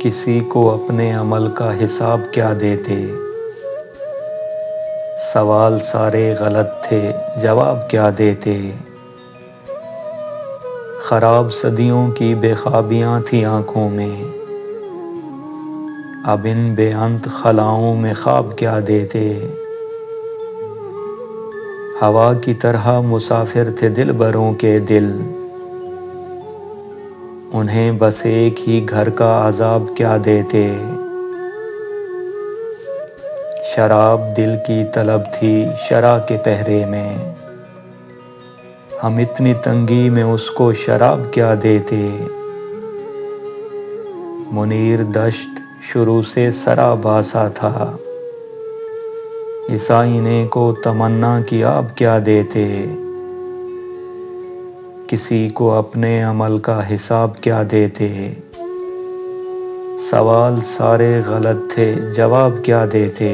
کسی کو اپنے عمل کا حساب کیا دیتے؟ سوال سارے غلط تھے، جواب کیا دیتے؟ خراب صدیوں کی بے خوابیاں تھیں آنکھوں میں، اب ان بے انت خلاؤں میں خواب کیا دیتے؟ ہوا کی طرح مسافر تھے دل بروں کے دل، انہیں بس ایک ہی گھر کا عذاب کیا دیتے؟ شراب دل کی طلب تھی شرع کے پہرے میں، ہم اتنی تنگی میں اس کو شراب کیا دیتے؟ منیر دشت شروع سے سرابہ سا تھا، اس آئینے کو تمنا کی آپ کیا دیتے؟ کسی کو اپنے عمل کا حساب کیا دیتے؟ سوال سارے غلط تھے، جواب کیا دیتے؟